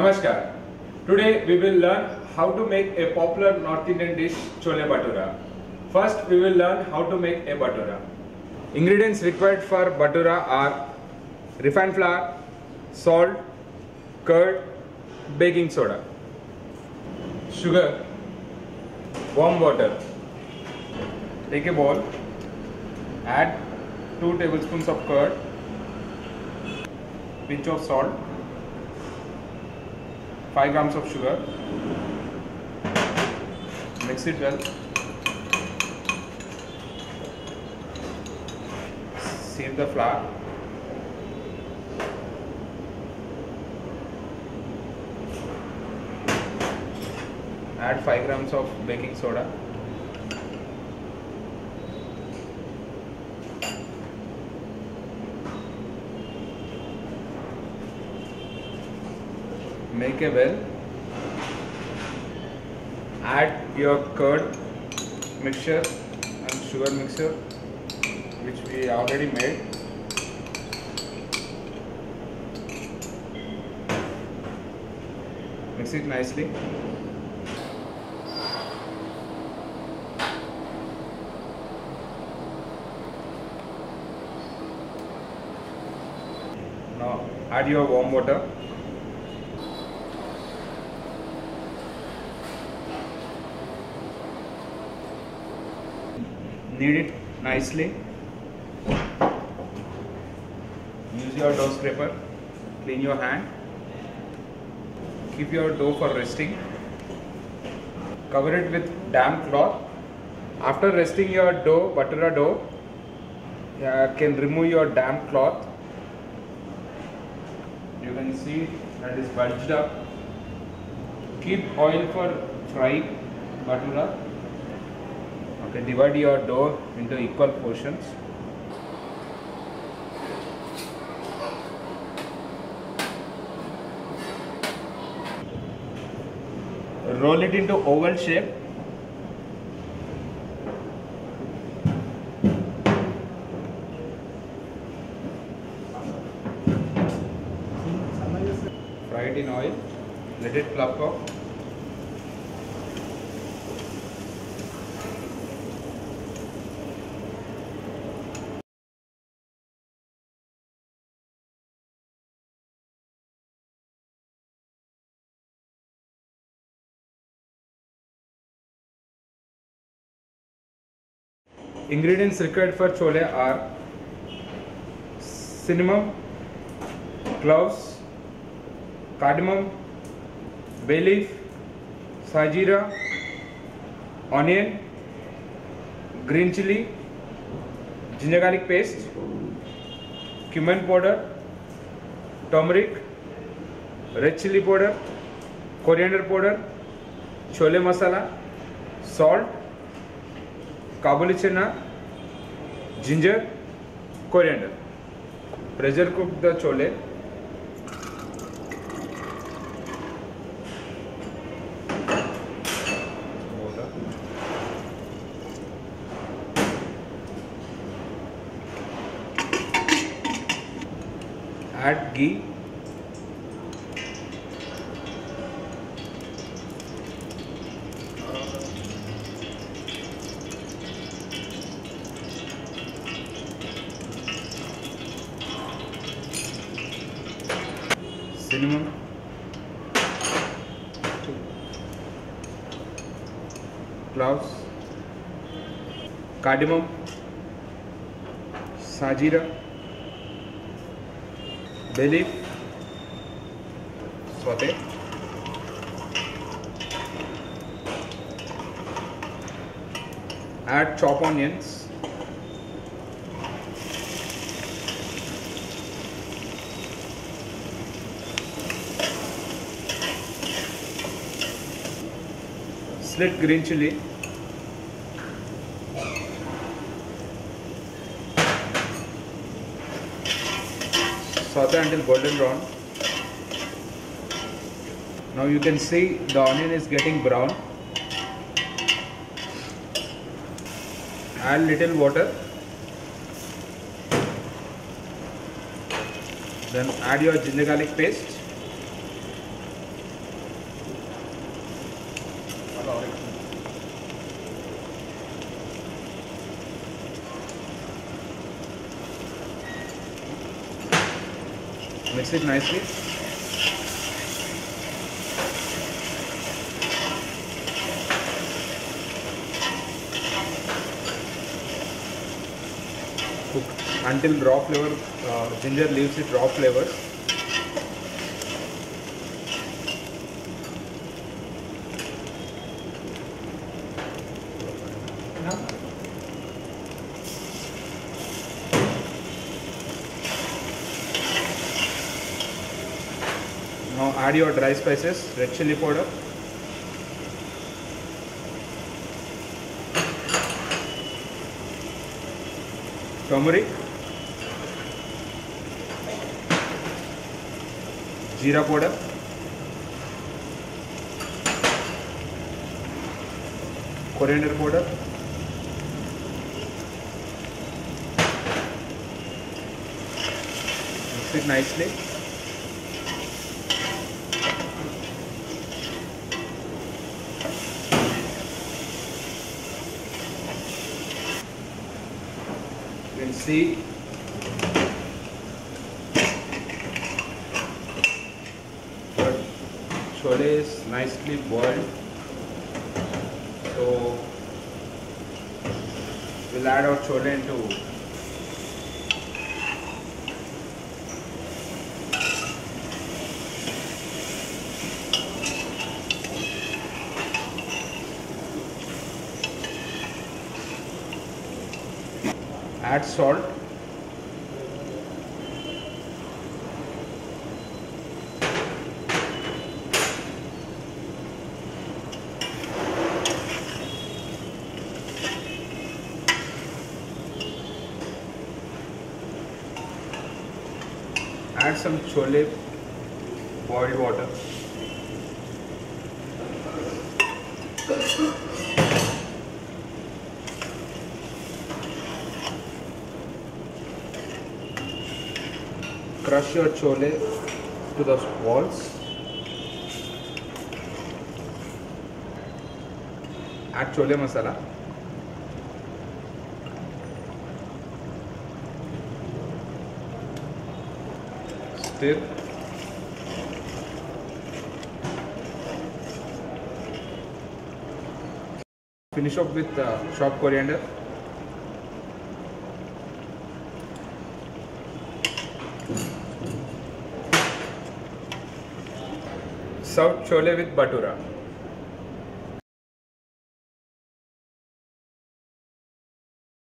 Namaskar. Today we will learn how to make a popular North Indian dish Chole Bhature. First we will learn how to make a bhatura. Ingredients required for bhatura are refined flour, salt, curd, baking soda, sugar, warm water. Take a bowl, add 2 tablespoons of curd, pinch of salt, 5 grams of sugar, mix it well, sieve the flour, add 5 grams of baking soda, make a well, add your curd mixture and sugar mixture which we already made. Mix it nicely. Now add your warm water. Knead it nicely. Use your dough scraper. Clean your hand. Keep your dough for resting. Cover it with damp cloth. After resting your dough, bhatura dough, you can remove your damp cloth. You can see that is bulged up. Keep oil for frying bhatura. Okay, divide your dough into equal portions. Roll it into oval shape. Fry it in oil. Let it fluff up. Ingredients required for chole are cinnamon, cloves, cardamom, bay leaf, sajira, onion, green chili, ginger garlic paste, cumin powder, turmeric, red chili powder, coriander powder, chole masala, salt, Kabuli chana, ginger, coriander. Pressure cook the chole. Add ghee. Cinnamon, cloves, cardamom, sajira, bay leaf, saute, add chopped onions, slit green chili, saute until golden brown. Now you can see the onion is getting brown. Add little water. Then add your ginger garlic paste. Mix it nicely. Cook until raw flavor, ginger leaves its raw flavors. Now add your dry spices, red chili powder, turmeric, jeera powder, coriander powder, mix it nicely. You can see the chole is nicely boiled, so we'll add our chole into add salt, add some chole boiled water, crush your chole to the balls, add chole masala, stir, finish off with chopped coriander. Serve chole with bhatura.